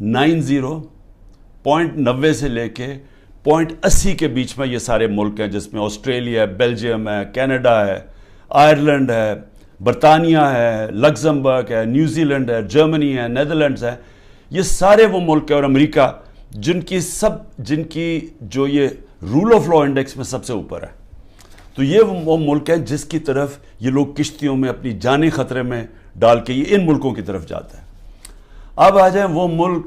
.90 سے لے کے .80 کے بیچ میں یہ سارے ملک ہیں، جس میں آسٹریلیا ہے، بیلجیم ہے، کینیڈا ہے، آئرلینڈ ہے، برطانیہ ہے، لگزمبرگ ہے، نیوزی لینڈ ہے، جرمنی ہے، نیدرلینڈز ہے. یہ سارے وہ ملک ہیں، اور امریکہ، جن کی جو یہ رول آف لا انڈیکس میں سب سے اوپر ہے. تو یہ وہ ملک ہیں جس کی طرف یہ لوگ کشتیوں میں اپنی جانیں خطرے میں ڈال کے یہ ان ملکوں کی طرف جاتا ہے. اب آ جائیں وہ ملک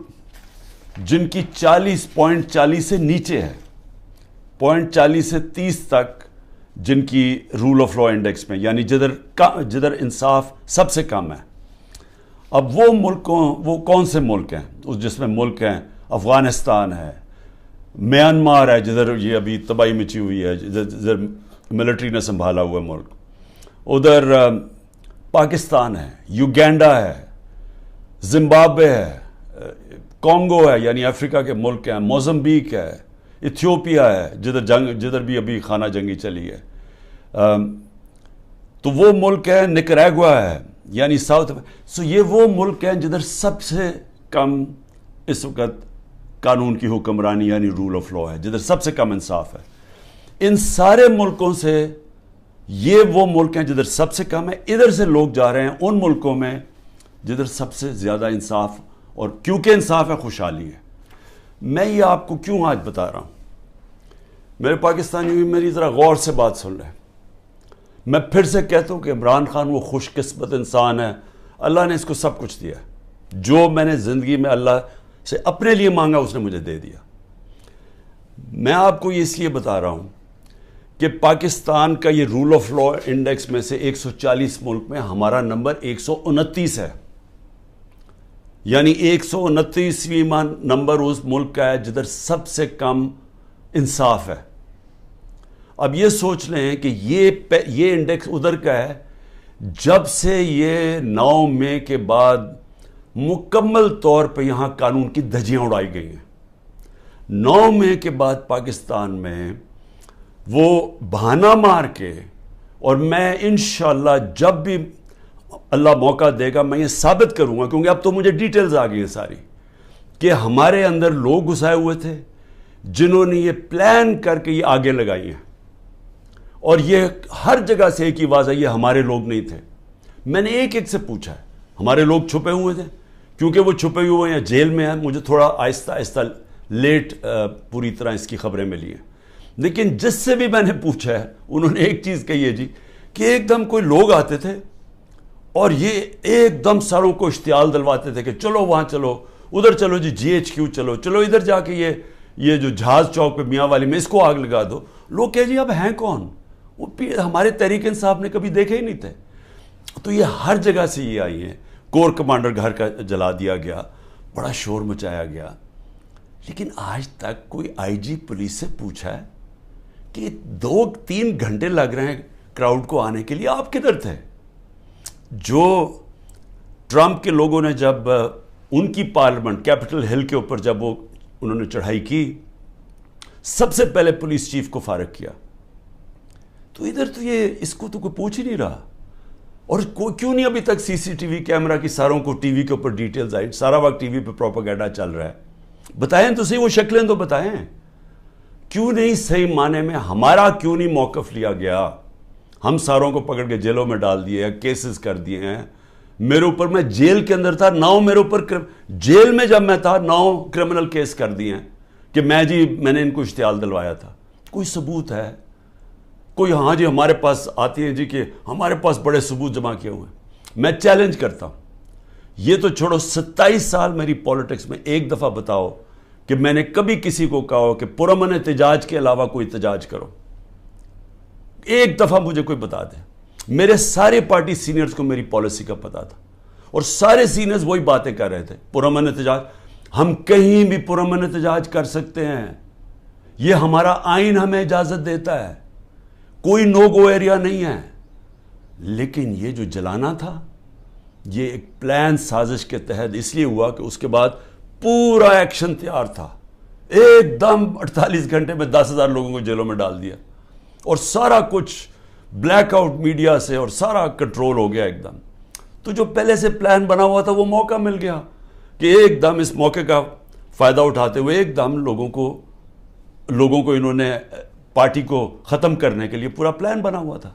جن کی 40 سے نیچے ہے، 40 سے 30 تک، جن کی رول آف لا انڈیکس میں، یعنی جدھر انصاف سب سے کم ہے. اب وہ کون سے ملک ہیں؟ جس میں ملک ہیں افغانستان ہے، میانمار ہے جدھر یہ ابھی تباہی مچی ہوئی ہے، جدھر ملٹری نے سنبھالا ہوا ملک، ادھر پاکستان ہے، یوگینڈا ہے، زمبابوے ہے، کانگو ہے یعنی افریقہ کے ملک ہیں، موزمبیک ہے، ایتھیوپیا ہے جدھر بھی ابھی خانہ جنگی چلی ہے. تو وہ ملک ہے، نکراگوا ہے یعنی ساؤتھ. سو یہ وہ ملک ہیں جدھر سب سے کم اس وقت قانون کی حکمرانی یعنی رول آف لا ہے، جدھر سب سے کم انصاف ہے. ان سارے ملکوں سے یہ وہ ملک ہیں جدھر سب سے کم ہے. ادھر سے لوگ جا رہے ہیں ان ملکوں میں جدھر سب سے زیادہ انصاف، اور کیونکہ انصاف ہے خوشحالی ہے. میں یہ آپ کو کیوں آج بتا رہا ہوں؟ میرے پاکستانی بھی میری ذرا غور سے بات سن رہے ہیں. میں پھر سے کہتا ہوں کہ عمران خان وہ خوش قسمت انسان ہے، اللہ نے اس کو سب کچھ دیا ہے. جو میں نے زندگی میں اللہ سے اپنے لیے مانگا اس نے مجھے دے دیا. میں آپ کو یہ اس لیے بتا رہا ہوں کہ پاکستان کا یہ رول آف لا انڈیکس میں سے 140 ملک میں ہمارا نمبر 129 ہے. یعنی 129واں نمبر اس ملک کا ہے جدھر سب سے کم انصاف ہے. اب یہ سوچ لیں کہ یہ انڈیکس ادھر کا ہے جب سے یہ 9 مئی کے بعد مکمل طور پہ یہاں قانون کی دھجیاں اڑائی گئی ہیں. 9 مئی کے بعد پاکستان میں وہ بہانہ مار کے، اور میں انشاءاللہ جب بھی اللہ موقع دے گا میں یہ ثابت کروں گا، کیونکہ اب تو مجھے ڈیٹیلز آ گئی ہیں ساری، کہ ہمارے اندر لوگ گھسائے ہوئے تھے جنہوں نے یہ پلان کر کے یہ آگے لگائی ہیں. اور یہ ہر جگہ سے ایک ہی آواز ہے، یہ ہمارے لوگ نہیں تھے. میں نے ایک سے پوچھا ہے، ہمارے لوگ چھپے ہوئے تھے، کیونکہ وہ چھپے ہوئے ہیں جیل میں ہیں. مجھے تھوڑا آہستہ آہستہ لیٹ پوری طرح اس کی خبریں ملی ہیں. لیکن جس سے بھی میں نے پوچھا ہے انہوں نے ایک چیز کہی ہے جی، کہ ایک دم کوئی لوگ آتے تھے اور یہ ایک دم ساروں کو اشتعال دلواتے تھے کہ چلو وہاں چلو، ادھر چلو جی GHQ چلو ادھر جا کے یہ جو جہاز چوک پہ میاں والی میں اس کو آگ لگا دو. لوگ کہ جی اب ہیں کون؟ وہ ہمارے تحریک انصاف نے کبھی دیکھے ہی نہیں تھے. تو یہ ہر جگہ سے یہ آئی ہیں. کور کمانڈر گھر کا جلا دیا گیا، بڑا شور مچایا گیا. لیکن آج تک کوئی IG پولیس سے پوچھا ہے کہ 2-3 گھنٹے لگ رہے ہیں کراؤڈ کو آنے کے لیے، آپ کدھر تھے؟ جو ٹرمپ کے لوگوں نے جب ان کی پارلیمنٹ کیپٹل ہل کے اوپر جب انہوں نے چڑھائی کی، سب سے پہلے پولیس چیف کو فارغ کیا. تو ادھر تو یہ اس کو تو کوئی پوچھ ہی نہیں رہا. اور کیوں نہیں ابھی تک CCTV کیمرہ کی ساروں کو ٹی وی کے اوپر ڈیٹیلز آئی؟ سارا وقت ٹی وی پہ پروپیگنڈا چل رہا ہے. بتائیں تو صحیح، وہ شکلیں تو بتائیں. کیوں نہیں صحیح معنی میں ہمارا کیوں نہیں موقف لیا گیا؟ ہم ساروں کو پکڑ کے جیلوں میں ڈال دیے ہیں، کیسز کر دیے ہیں. میرے اوپر، میں جیل کے اندر تھا، 9 میرے اوپر جیل میں جب میں تھا 9 کرمنل کیس کر دیے ہیں کہ میں نے ان کو اشتعال دلوایا تھا. کوئی ثبوت ہے؟ کوئی ہاں جی ہمارے پاس آتی ہیں جی کہ ہمارے پاس بڑے ثبوت جمع کیے ہوئے ہیں. میں چیلنج کرتا ہوں، یہ تو چھوڑو 27 سال میری پولیٹکس میں ایک دفعہ بتاؤ کہ میں نے کبھی کسی کو کہا ہو کہ پرامن احتجاج کے علاوہ کوئی احتجاج کرو. ایک دفعہ مجھے کوئی بتا دے. میرے سارے پارٹی سینئرز کو میری پالیسی کا پتا تھا، اور سارے سینئرز وہی باتیں کر رہے تھے، پرامن احتجاج. ہم کہیں بھی پرامن احتجاج کر سکتے ہیں، یہ ہمارا آئین ہمیں اجازت دیتا ہے، کوئی نو گو ایریا نہیں ہے. لیکن یہ جو جلانا تھا یہ ایک پلان سازش کے تحت اس لیے ہوا کہ اس کے بعد پورا ایکشن تیار تھا. ایک دم 48 گھنٹے میں 10,000 لوگوں کو جیلوں میں ڈال دیا، اور سارا کچھ بلیک آؤٹ میڈیا سے اور سارا کنٹرول ہو گیا ایک دم. تو جو پہلے سے پلان بنا ہوا تھا وہ موقع مل گیا کہ ایک دم اس موقع کا فائدہ اٹھاتے ہوئے ایک دم لوگوں کو انہوں نے پارٹی کو ختم کرنے کے لیے پورا پلان بنا ہوا تھا.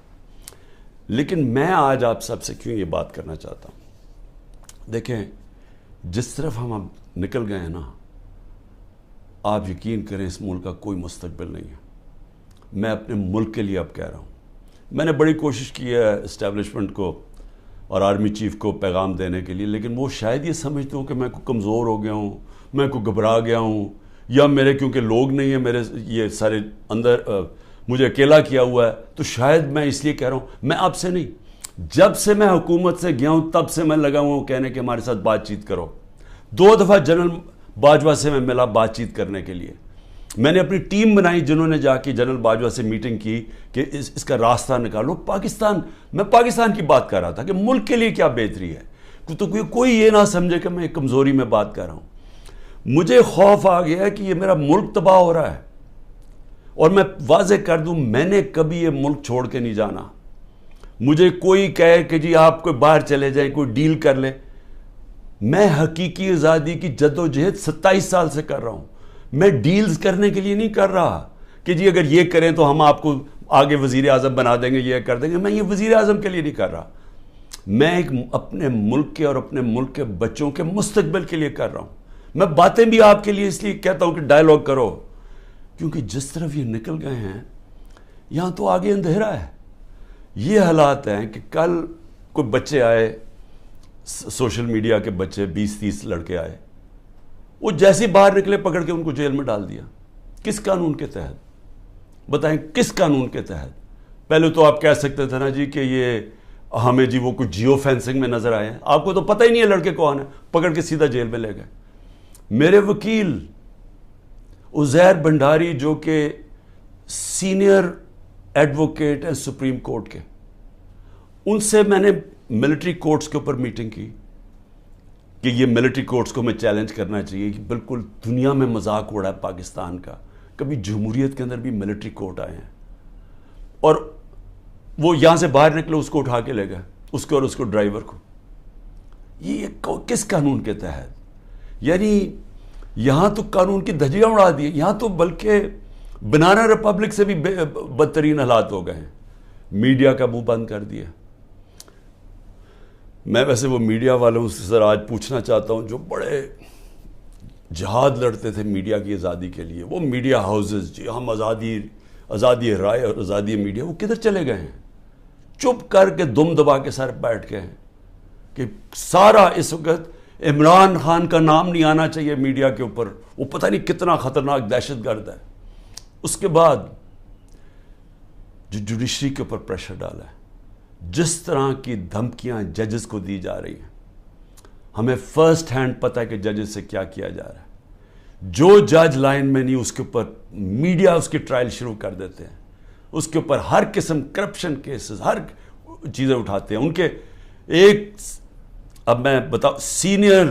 لیکن میں آج آپ سب سے کیوں یہ بات کرنا چاہتا ہوں, دیکھیں جس طرف ہم اب نکل گئے ہیں نا, آپ یقین کریں اس ملک کا کوئی مستقبل نہیں ہے. میں اپنے ملک کے لیے اب کہہ رہا ہوں, میں نے بڑی کوشش کی ہے اسٹیبلشمنٹ کو اور آرمی چیف کو پیغام دینے کے لیے, لیکن وہ شاید یہ سمجھتے ہوں کہ میں کو کمزور ہو گیا ہوں, میں کو گھبرا گیا ہوں, یا میرے کیونکہ لوگ نہیں ہیں میرے یہ سارے اندر, مجھے اکیلا کیا ہوا ہے, تو شاید میں اس لیے کہہ رہا ہوں. میں آپ سے نہیں, جب سے میں حکومت سے گیا ہوں تب سے میں لگا ہوا ہوں کہنے کہ ہمارے ساتھ بات چیت کرو. 2 دفعہ جنرل باجوہ سے میں ملا بات چیت کرنے کے لیے. میں نے اپنی ٹیم بنائی جنہوں نے جا کے جنرل باجوہ سے میٹنگ کی کہ اس کا راستہ نکالو. میں پاکستان کی بات کر رہا تھا کہ ملک کے لیے کیا بہتری ہے, تو کوئی یہ نہ سمجھے کہ میں ایک کمزوری میں بات کر رہا ہوں. مجھے خوف آ گیا ہے کہ یہ میرا ملک تباہ ہو رہا ہے, اور میں واضح کر دوں میں نے کبھی یہ ملک چھوڑ کے نہیں جانا. مجھے کوئی کہے کہ جی آپ کوئی باہر چلے جائیں, کوئی ڈیل کر لیں, میں حقیقی آزادی کی جد و جہد 27 سال سے کر رہا ہوں. میں ڈیلز کرنے کے لیے نہیں کر رہا کہ جی اگر یہ کریں تو ہم آپ کو آگے وزیر اعظم بنا دیں گے, یہ کر دیں گے. میں یہ وزیر اعظم کے لیے نہیں کر رہا, میں ایک اپنے ملک کے اور اپنے ملک کے بچوں کے مستقبل کے لیے کر رہا ہوں. میں باتیں بھی آپ کے لیے اس لیے کہتا ہوں کہ ڈائیلاگ کرو, کیونکہ جس طرف یہ نکل گئے ہیں یہاں تو آگے اندھیرا ہے. یہ حالات ہیں کہ کل کوئی بچے آئے, سوشل میڈیا کے بچے 20-30 لڑکے آئے, وہ جیسے باہر نکلے پکڑ کے ان کو جیل میں ڈال دیا. کس قانون کے تحت بتائیں, کس قانون کے تحت؟ پہلے تو آپ کہہ سکتے تھے نا جی کہ یہ ہمیں جی وہ کچھ جیو فینسنگ میں نظر آئے ہیں, آپ کو تو پتہ ہی نہیں ہے لڑکے کون ہیں, پکڑ کے سیدھا جیل میں لے گئے. میرے وکیل عزیر بھنڈاری جو کہ سینئر ایڈوکیٹ ہیں سپریم کورٹ کے, ان سے میں نے ملٹری کورٹس کے اوپر میٹنگ کی کہ یہ ملٹری کورٹس کو میں چیلنج کرنا چاہیے کہ بالکل دنیا میں مذاق اڑا ہے پاکستان کا, کبھی جمہوریت کے اندر بھی ملٹری کورٹ آئے ہیں, اور وہ یہاں سے باہر نکلے اس کو اٹھا کے لے گئے, اس کو اور اس کو ڈرائیور کو. یہ کس قانون کے تحت؟ یعنی یہاں تو قانون کی دھجیاں اڑا دی, یہاں تو بلکہ بنانا ریپبلک سے بھی بدترین حالات ہو گئے ہیں. میڈیا کا منہ بند کر دیا. میں ویسے وہ میڈیا والوں سے سر آج پوچھنا چاہتا ہوں جو بڑے جہاد لڑتے تھے میڈیا کی آزادی کے لیے, وہ میڈیا ہاؤسز جی ہم آزادی رائے اور آزادی میڈیا, وہ کدھر چلے گئے ہیں؟ چپ کر کے دم دبا کے سر بیٹھ گئے ہیں کہ سارا اس وقت عمران خان کا نام نہیں آنا چاہیے میڈیا کے اوپر, وہ پتہ نہیں کتنا خطرناک دہشت گرد ہے. اس کے بعد جو جوڈیشری کے اوپر پریشر ڈالا ہے, جس طرح کی دھمکیاں ججز کو دی جا رہی ہیں, ہمیں فرسٹ ہینڈ پتہ ہے کہ ججز سے کیا کیا جا رہا ہے. جو جج لائن میں نہیں اس کے اوپر میڈیا اس کی ٹرائل شروع کر دیتے ہیں, اس کے اوپر ہر قسم کرپشن کیسز ہر چیزیں اٹھاتے ہیں. ان کے ایک اب میں بتاؤں سینئر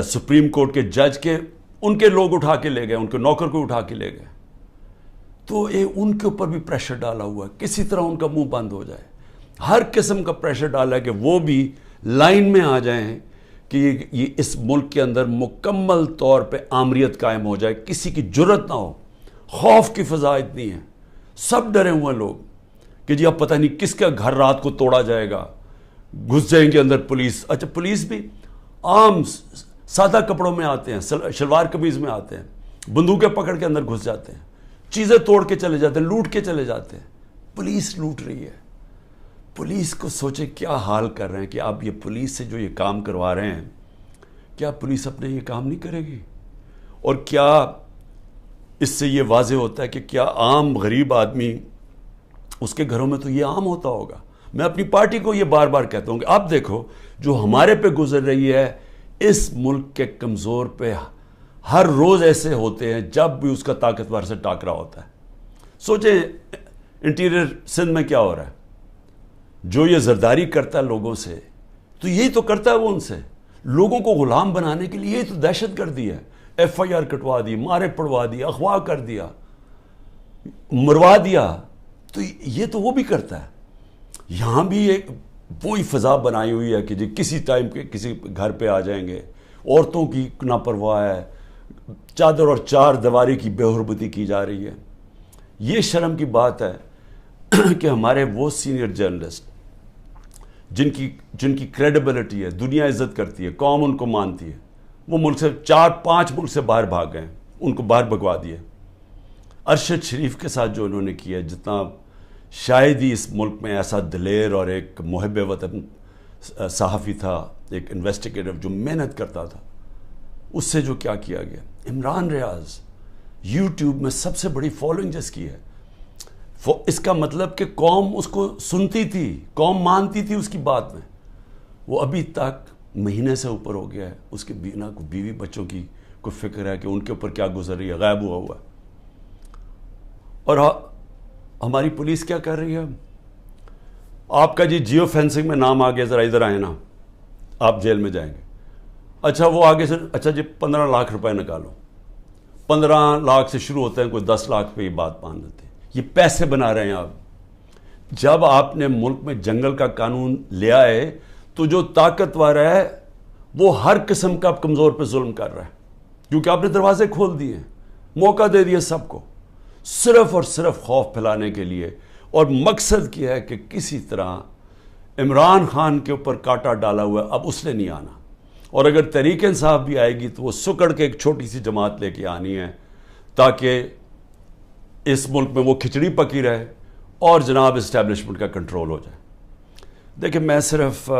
سپریم کورٹ کے جج کے ان کے لوگ اٹھا کے لے گئے, ان کے نوکر کو اٹھا کے لے گئے. تو ان کے اوپر بھی پریشر ڈالا ہوا ہے کسی طرح ان کا منہ بند ہو جائے. ہر قسم کا پریشر ڈالا ہے کہ وہ بھی لائن میں آ جائیں کہ یہ اس ملک کے اندر مکمل طور پہ آمریت قائم ہو جائے, کسی کی جرت نہ ہو. خوف کی فضا اتنی ہے, سب ڈرے ہوئے لوگ کہ جی اب پتہ نہیں کس کا گھر رات کو توڑا جائے گا, گھس جائیں گے اندر پولیس. اچھا پولیس بھی عام سادہ کپڑوں میں آتے ہیں, شلوار قمیض میں آتے ہیں, بندوقیں پکڑ کے اندر گھس جاتے ہیں, چیزیں توڑ کے چلے جاتے ہیں, لوٹ کے چلے جاتے ہیں. پولیس لوٹ رہی ہے. پولیس کو سوچے کیا حال کر رہے ہیں کہ آپ یہ پولیس سے جو یہ کام کروا رہے ہیں, کیا پولیس اپنے یہ کام نہیں کرے گی؟ اور کیا اس سے یہ واضح ہوتا ہے کہ کیا عام غریب آدمی اس کے گھروں میں تو یہ عام ہوتا ہوگا. میں اپنی پارٹی کو یہ بار بار کہتا ہوں کہ آپ دیکھو جو ہمارے پہ گزر رہی ہے, اس ملک کے کمزور پہ ہر روز ایسے ہوتے ہیں جب بھی اس کا طاقتور سے ٹاکرا ہوتا ہے. سوچیں انٹیریئر سندھ میں کیا ہو رہا ہے, جو یہ زرداری کرتا ہے لوگوں سے, تو یہی تو کرتا ہے وہ ان سے, لوگوں کو غلام بنانے کے لیے. یہی تو دہشت گردی ہے. FIR کٹوا دی, مارے پڑوا دی, اغوا کر دیا, مروا دیا. تو یہ تو وہ بھی کرتا ہے. یہاں بھی ایک وہی فضا بنائی ہوئی ہے کہ جی کسی ٹائم کے کسی گھر پہ آ جائیں گے. عورتوں کی نا پرواہ ہے, چادر اور چار دیواری کی بے حرمتی کی جا رہی ہے. یہ شرم کی بات ہے کہ ہمارے وہ سینئر جرنلسٹ جن کی کریڈیبلٹی ہے, دنیا عزت کرتی ہے, قوم ان کو مانتی ہے, وہ ملک سے 4-5 ملک سے باہر بھاگ گئے, ان کو باہر بھگوا دیے. ارشد شریف کے ساتھ جو انہوں نے کیا, جتنا شاید ہی اس ملک میں ایسا دلیر اور ایک محب وطن صحافی تھا, ایک انویسٹیگیٹر جو محنت کرتا تھا, اس سے جو کیا کیا گیا. عمران ریاض یوٹیوب میں سب سے بڑی فالوئنگ جس کی ہے, اس کا مطلب کہ قوم اس کو سنتی تھی, قوم مانتی تھی اس کی بات میں. وہ ابھی تک مہینے سے اوپر ہو گیا ہے, اس کے بیوی بچوں کی کوئی فکر ہے کہ ان کے اوپر کیا گزر رہی ہے, غائب ہوا ہے. اور ہماری پولیس کیا کر رہی ہے, آپ کا جی جیو فینسنگ میں نام آ گیا, ذرا ادھر آئے نا, آپ جیل میں جائیں گے. اچھا وہ آگے سے, اچھا جی 15 لاکھ روپے نکالو. 15 لاکھ سے شروع ہوتے ہیں, کوئی 10 لاکھ پہ یہ بات مان لیتے ہیں. یہ پیسے بنا رہے ہیں آپ. جب آپ نے ملک میں جنگل کا قانون لیا ہے تو جو طاقتور ہے وہ ہر قسم کا کمزور پہ ظلم کر رہا ہے, کیونکہ آپ نے دروازے کھول دیے, موقع دے دیا سب کو, صرف اور صرف خوف پھیلانے کے لیے. اور مقصد کیا ہے کہ کسی طرح عمران خان کے اوپر کانٹا ڈالا ہوا ہے, اب اس نے نہیں آنا. اور اگر تحریک انصاف بھی آئے گی تو وہ سکڑ کے ایک چھوٹی سی جماعت لے کے آنی ہے, تاکہ اس ملک میں وہ کھچڑی پکی رہے اور جناب اسٹیبلشمنٹ کا کنٹرول ہو جائے. دیکھیں, میں صرف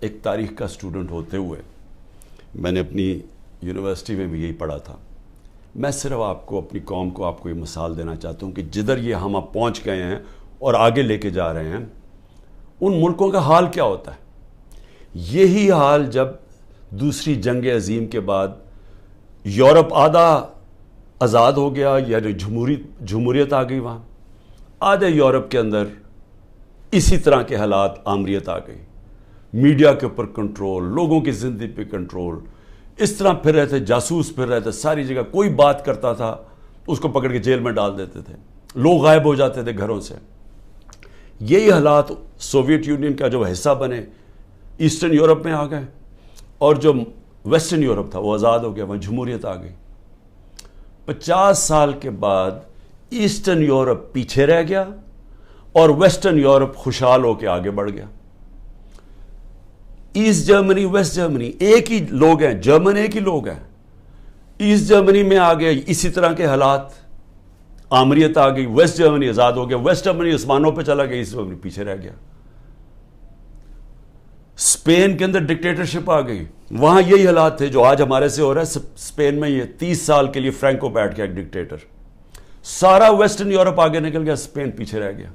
ایک تاریخ کا اسٹوڈنٹ ہوتے ہوئے, میں نے اپنی یونیورسٹی میں بھی یہی پڑھا تھا, میں صرف آپ کو, اپنی قوم کو, آپ کو یہ مثال دینا چاہتا ہوں کہ جدھر یہ ہم اب پہنچ گئے ہیں اور آگے لے کے جا رہے ہیں, ان ملکوں کا حال کیا ہوتا ہے. یہی حال جب دوسری جنگ عظیم کے بعد یورپ آدھا آزاد ہو گیا, یعنی جمہوریت آ گئی, وہاں آدھے یورپ کے اندر اسی طرح کے حالات, آمریت آ گئی, میڈیا کے اوپر کنٹرول, لوگوں کی زندگی پہ کنٹرول, اس طرح پھر رہے تھے, جاسوس پھر رہے تھے ساری جگہ. کوئی بات کرتا تھا اس کو پکڑ کے جیل میں ڈال دیتے تھے, لوگ غائب ہو جاتے تھے گھروں سے. یہی حالات سوویت یونین کا جو حصہ بنے ایسٹرن یورپ میں آ گئے, اور جو ویسٹرن یورپ تھا وہ آزاد ہو گیا, وہاں جمہوریت آ گئی. 50 سال کے بعد ایسٹرن یورپ پیچھے رہ گیا اور ویسٹرن یورپ خوشحال ہو کے آگے بڑھ گیا. ایسٹ جرمنی, ویسٹ جرمنی ایک ہی لوگ ہیں, جرمن ایک ہی لوگ ہیں. ایسٹ جرمنی میں آ گئے اسی طرح کے حالات, آمریت آ گئی, ویسٹ جرمنی آزاد ہو گیا, ویسٹ جرمنی آسمانوں پہ چلا گیا, ایسٹ جرمنی پیچھے رہ گیا. اسپین کے اندر ڈکٹیٹرشپ آ گئی, وہاں یہی حالات تھے جو آج ہمارے سے ہو رہا ہے. اسپین میں یہ 30 سال کے لیے فرینکو بیٹھ گیا ایک ڈکٹیٹر, سارا ویسٹرن یورپ آگے نکل گیا, اسپین پیچھے رہ گیا.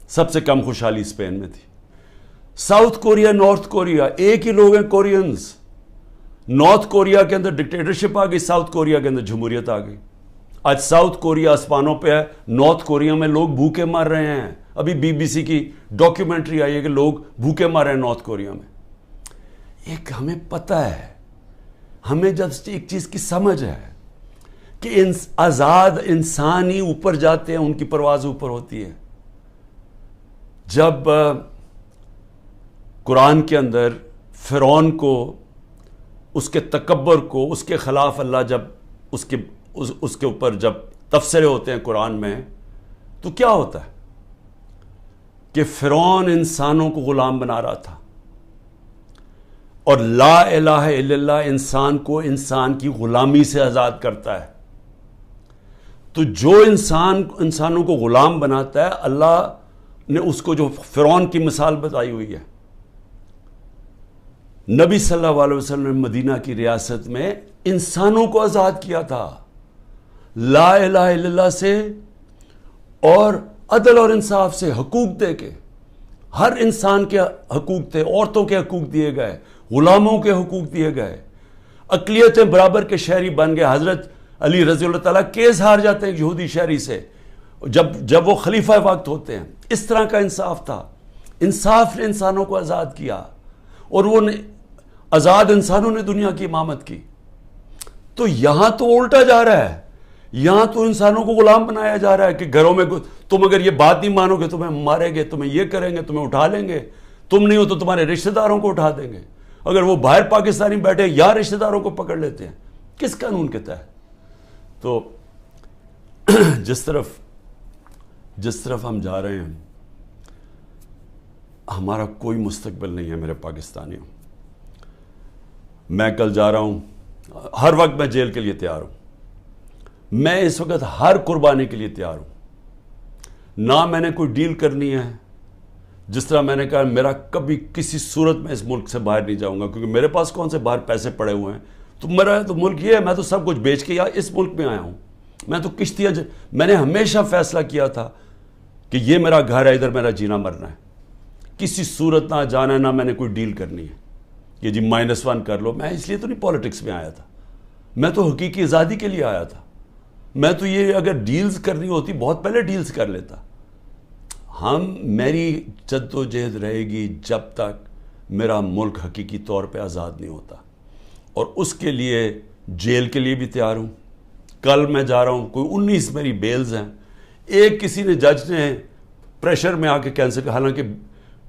سب سے کم خوشحالی اسپین میں تھی. ساؤتھ کوریا, نارتھ کوریا ایک ہی لوگ ہیں, کورینز. نارتھ کوریا کے اندر ڈکٹیٹرشپ آ گئی, ساؤتھ کوریا کے اندر جمہوریت آ گئی. آج ساؤتھ کوریا آسمانوں پہ ہے, نارتھ کوریا میں لوگ بھوکے مر رہے ہیں. ابھی BBC کی ڈاکیومنٹری آئی ہے کہ لوگ بھوکے مر رہے ہیں نارتھ کوریا میں. ایک ہمیں پتہ ہے, ہمیں جب ایک چیز کی سمجھ ہے کہ آزاد انسان ہی اوپر جاتے ہیں, ان کی پرواز اوپر ہوتی ہے. جب قرآن کے اندر فرعون کو, اس کے تکبر کو, اس کے خلاف اللہ جب اس کے اوپر جب تبصرے ہوتے ہیں قرآن میں, تو کیا ہوتا ہے کہ فرعون انسانوں کو غلام بنا رہا تھا, اور لا الہ الا اللہ انسان کو انسان کی غلامی سے آزاد کرتا ہے. تو جو انسانوں کو غلام بناتا ہے, اللہ نے اس کو جو فرعون کی مثال بتائی ہوئی ہے. نبی صلی اللہ علیہ وسلم نے مدینہ کی ریاست میں انسانوں کو آزاد کیا تھا لا الہ الا اللہ سے, اور عدل اور انصاف سے, حقوق دے کے. ہر انسان کے حقوق تھے, عورتوں کے حقوق دیے گئے, غلاموں کے حقوق دیے گئے, اقلیتیں برابر کے شہری بن گئے. حضرت علی رضی اللہ تعالیٰ کیس ہار جاتے ہیں یہودی شہری سے جب وہ خلیفہ وقت ہوتے ہیں. اس طرح کا انصاف تھا. انصاف نے انسانوں کو آزاد کیا, اور وہ آزاد انسانوں نے دنیا کی امامت کی. تو یہاں تو الٹا جا رہا ہے, یہاں تو انسانوں کو غلام بنایا جا رہا ہے کہ گھروں میں تم اگر یہ بات نہیں مانو گے تمہیں ماریں گے, تمہیں یہ کریں گے, تمہیں اٹھا لیں گے, تم نہیں ہو تو تمہارے رشتہ داروں کو اٹھا دیں گے. اگر وہ باہر پاکستانی بیٹھے یا رشتہ داروں کو پکڑ لیتے ہیں, کس قانون کے تحت؟ تو جس طرف ہم جا رہے ہیں, ہمارا کوئی مستقبل نہیں ہے میرے پاکستانیوں. میں کل جا رہا ہوں, ہر وقت میں جیل کے لیے تیار ہوں. میں اس وقت ہر قربانی کے لیے تیار ہوں. نہ میں نے کوئی ڈیل کرنی ہے. جس طرح میں نے کہا, میرا کبھی کسی صورت میں اس ملک سے باہر نہیں جاؤں گا, کیونکہ میرے پاس کون سے باہر پیسے پڑے ہوئے ہیں. تو میرا تو ملک یہ ہے, میں تو سب کچھ بیچ کے اس ملک میں آیا ہوں. میں تو کشتیاں میں نے ہمیشہ فیصلہ کیا تھا کہ یہ میرا گھر ہے, ادھر میرا جینا مرنا ہے. کسی صورت نہ جانا ہے, نہ میں نے کوئی ڈیل کرنی ہے کہ جی -1 کر لو. میں اس لیے تو نہیں پالیٹکس میں آیا تھا, میں تو حقیقی آزادی کے لیے آیا تھا. میں تو یہ اگر ڈیلز کرنی ہوتی بہت پہلے ڈیلز کر لیتا. میری جد و جہد رہے گی جب تک میرا ملک حقیقی طور پہ آزاد نہیں ہوتا, اور اس کے لیے جیل کے لیے بھی تیار ہوں. کل میں جا رہا ہوں, کوئی 19 میری بیلز ہیں. ایک کسی نے جج نے پریشر میں آ کے کینسل کیا, حالانکہ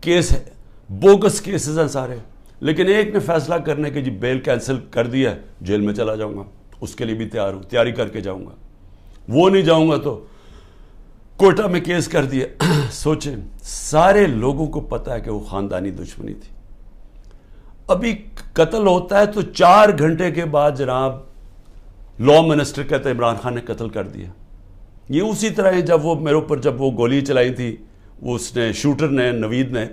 کیس ہے, بوگس کیسز ہیں سارے, لیکن ایک نے فیصلہ کرنے کے جی بیل کینسل کر دیا ہے, جیل میں چلا جاؤں گا. اس کے لیے بھی تیار ہوں, تیاری کر کے جاؤں گا. وہ نہیں جاؤں گا تو کوئٹہ میں کیس کر دیا. سوچیں, سارے لوگوں کو پتا ہے کہ وہ خاندانی دشمنی تھی. ابھی قتل ہوتا ہے تو 4 گھنٹے کے بعد جناب لا منسٹر کہتے ہیں عمران خان نے قتل کر دیا. یہ اسی طرح ہے جب وہ میرے اوپر جب وہ گولی چلائی تھی اس نے, شوٹر نے, نوید نے,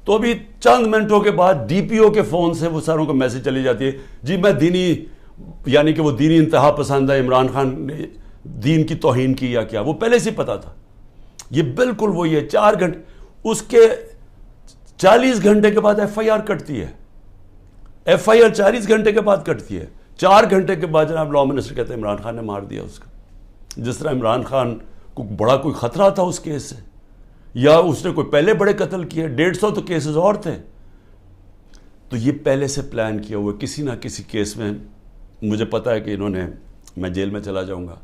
تو ابھی چند منٹوں کے بعد ڈی پی او کے فون سے وہ ساروں کو میسج چلی جاتی ہے, جی میں دینی, یعنی کہ وہ دینی انتہا پسند ہے, عمران خان نے دین کی توہین کی یا کیا, وہ پہلے سے پتا تھا. یہ بالکل وہی ہے. 4 گھنٹے, اس کے 40 گھنٹے کے بعد ایف آئی آر کٹتی ہے. ایف آئی آر 40 گھنٹے کے بعد کٹتی ہے. 4 گھنٹے کے بعد جناب لا منسٹر کہتے ہیں عمران خان نے مار دیا اس کا. جس طرح عمران خان کو بڑا کوئی خطرہ تھا اس کیس سے, یا اس نے کوئی پہلے بڑے قتل کیے, 150 تو کیسز اور تھے. تو یہ پہلے سے پلان کیا ہوا, کسی نہ کسی کیس میں مجھے پتا ہے کہ انہوں نے, میں جیل میں چلا جاؤں گا,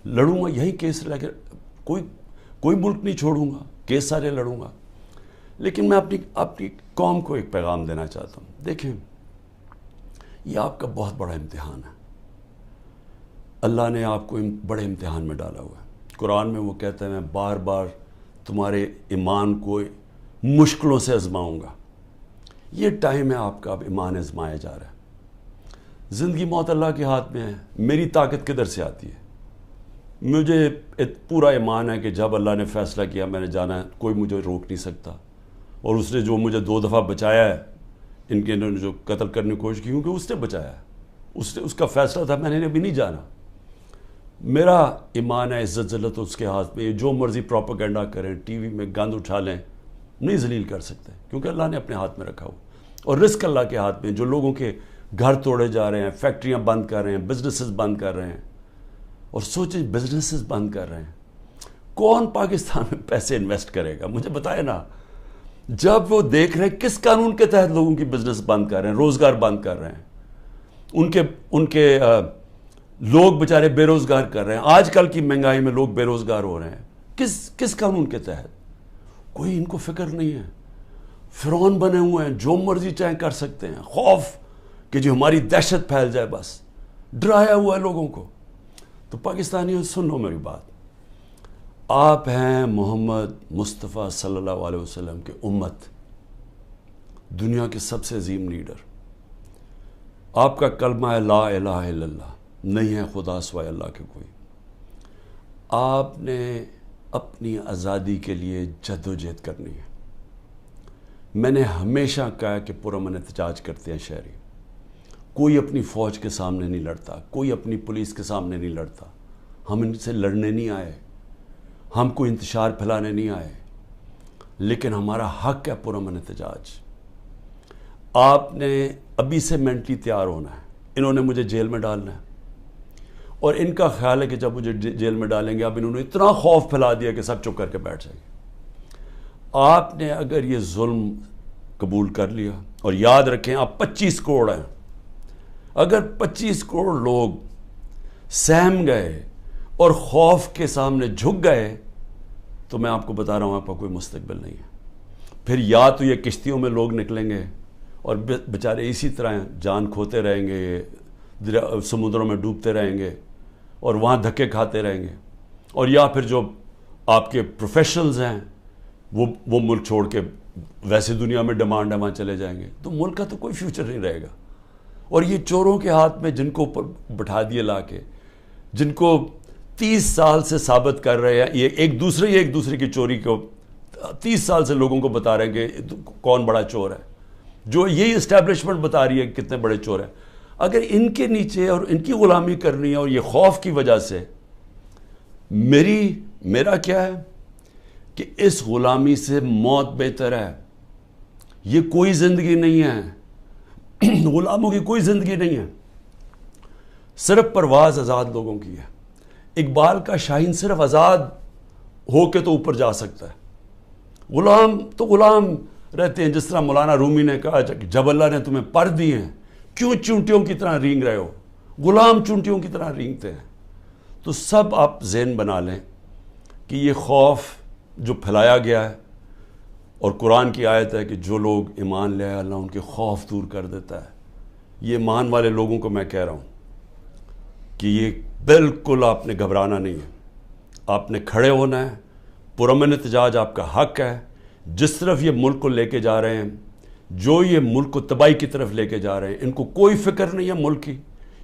لڑوں گا یہی کیس لے کے, کوئی ملک نہیں چھوڑوں گا, کیس سارے لڑوں گا. لیکن میں اپنی قوم کو ایک پیغام دینا چاہتا ہوں. دیکھیں, یہ آپ کا بہت بڑا امتحان ہے. اللہ نے آپ کو بڑے امتحان میں ڈالا ہوا ہے. قرآن میں وہ کہتا ہے میں بار بار تمہارے ایمان کو مشکلوں سے آزماؤں گا. یہ ٹائم ہے آپ کا, اب ایمان آزمایا جا رہا ہے. زندگی موت اللہ کے ہاتھ میں ہے. میری طاقت کدھر سے آتی ہے؟ مجھے پورا ایمان ہے کہ جب اللہ نے فیصلہ کیا میں نے جانا ہے, کوئی مجھے روک نہیں سکتا. اور اس نے جو مجھے 2 دفعہ بچایا ہے, انہوں نے جو قتل کرنے کی کوشش کی, کیونکہ اس نے بچایا ہے, اس کا فیصلہ تھا, میں نے ابھی نہیں جانا. میرا ایمان ہے, عزت ذلت اس کے ہاتھ میں. جو مرضی پروپیگنڈا کریں, ٹی وی میں گند اٹھا لیں, نہیں ذلیل کر سکتے, کیونکہ اللہ نے اپنے ہاتھ میں رکھا ہو. اور رزق اللہ کے ہاتھ میں. جو لوگوں کے گھر توڑے جا رہے ہیں, فیکٹریاں بند کر رہے ہیں, بزنسز بند کر رہے ہیں, اور سوچیں بزنسز بند کر رہے ہیں, کون پاکستان میں پیسے انویسٹ کرے گا؟ مجھے بتائے نا. جب وہ دیکھ رہے ہیں کس قانون کے تحت لوگوں کی بزنس بند کر رہے ہیں, روزگار بند کر رہے ہیں, ان کے لوگ بیچارے بے روزگار کر رہے ہیں. آج کل کی مہنگائی میں لوگ بے روزگار ہو رہے ہیں, کس قانون کے تحت؟ کوئی ان کو فکر نہیں ہے. فرعون بنے ہوئے ہیں, جو مرضی چاہے کر سکتے ہیں. خوف کہ جو ہماری دہشت پھیل جائے, بس ڈرایا ہوا ہے لوگوں کو. تو پاکستانیوں سن لو میری بات, آپ ہیں محمد مصطفیٰ صلی اللہ علیہ وسلم کے امت, دنیا کے سب سے عظیم لیڈر. آپ کا کلمہ ہے لا الہ الا اللہ, نہیں ہے خدا سوائے اللہ کے کوئی. آپ نے اپنی آزادی کے لیے جد و جہد کرنی ہے. میں نے ہمیشہ کہا کہ پرامن احتجاج کرتے ہیں شہری. کوئی اپنی فوج کے سامنے نہیں لڑتا, کوئی اپنی پولیس کے سامنے نہیں لڑتا. ہم ان سے لڑنے نہیں آئے, ہم کوئی انتشار پھیلانے نہیں آئے, لیکن ہمارا حق ہے پرامن احتجاج. آپ نے ابھی سے مینٹلی تیار ہونا ہے. انہوں نے مجھے جیل میں ڈالنا ہے, اور ان کا خیال ہے کہ جب مجھے جیل میں ڈالیں گے, اب انہوں نے اتنا خوف پھیلا دیا کہ سب چپ کر کے بیٹھ جائیں گے. آپ نے اگر یہ ظلم قبول کر لیا, اور یاد رکھیں آپ 25 کروڑ ہیں, اگر 25 کروڑ لوگ سہم گئے اور خوف کے سامنے جھک گئے, تو میں آپ کو بتا رہا ہوں آپ کا کوئی مستقبل نہیں ہے. پھر یا تو یہ کشتیوں میں لوگ نکلیں گے اور بیچارے اسی طرح جان کھوتے رہیں گے, سمندروں میں ڈوبتے رہیں گے اور وہاں دھکے کھاتے رہیں گے, اور یا پھر جو آپ کے پروفیشنلز ہیں وہ ملک چھوڑ کے ویسے دنیا میں ڈیمانڈ ہے وہاں چلے جائیں گے. تو ملک کا تو کوئی فیوچر نہیں رہے گا. اور یہ چوروں کے ہاتھ میں جن کو بٹھا دیے لا کے, جن کو 30 سال سے ثابت کر رہے ہیں, یہ ایک دوسرے کی چوری کو 30 سال سے لوگوں کو بتا رہے ہیں کہ کون بڑا چور ہے, جو یہی اسٹیبلشمنٹ بتا رہی ہے کہ کتنے بڑے چور ہیں. اگر ان کے نیچے اور ان کی غلامی کرنی ہے اور یہ خوف کی وجہ سے, میرا کیا ہے کہ اس غلامی سے موت بہتر ہے. یہ کوئی زندگی نہیں ہے, غلاموں کی کوئی زندگی نہیں ہے, صرف پرواز آزاد لوگوں کی ہے. اقبال کا شاہین صرف آزاد ہو کے تو اوپر جا سکتا ہے, غلام تو غلام رہتے ہیں. جس طرح مولانا رومی نے کہا کہ جب اللہ نے تمہیں پر دیے ہیں کیوں چونٹیوں کی طرح رینگ رہے ہو, غلام چونٹیوں کی طرح رینگتے ہیں. تو سب آپ ذہن بنا لیں کہ یہ خوف جو پھیلایا گیا ہے, اور قرآن کی آیت ہے کہ جو لوگ ایمان لے آئے اللہ ان کے خوف دور کر دیتا ہے. یہ ایمان والے لوگوں کو میں کہہ رہا ہوں کہ یہ بالکل آپ نے گھبرانا نہیں ہے, آپ نے کھڑے ہونا ہے. پرامن احتجاج آپ کا حق ہے. جس طرف یہ ملک کو لے کے جا رہے ہیں, جو یہ ملک کو تباہی کی طرف لے کے جا رہے ہیں, ان کو کوئی فکر نہیں ہے ملک کی.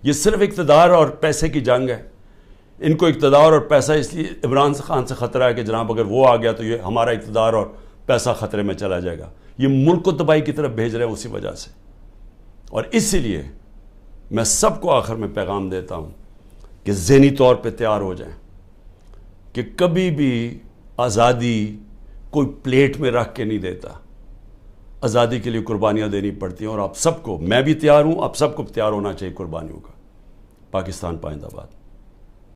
یہ صرف اقتدار اور پیسے کی جنگ ہے. ان کو اقتدار اور پیسہ اس لیے عمران خان سے خطرہ ہے کہ جناب اگر وہ آ گیا تو یہ ہمارا اقتدار اور پیسہ خطرے میں چلا جائے گا. یہ ملک کو تباہی کی طرف بھیج رہے ہیں اسی وجہ سے. اور اسی لیے میں سب کو آخر میں پیغام دیتا ہوں کہ ذہنی طور پہ تیار ہو جائیں کہ کبھی بھی آزادی کوئی پلیٹ میں رکھ کے نہیں دیتا. آزادی کے لیے قربانیاں دینی پڑتی ہیں, اور آپ سب کو, میں بھی تیار ہوں, آپ سب کو تیار ہونا چاہیے قربانیوں کا. پاکستان پائندہ باد.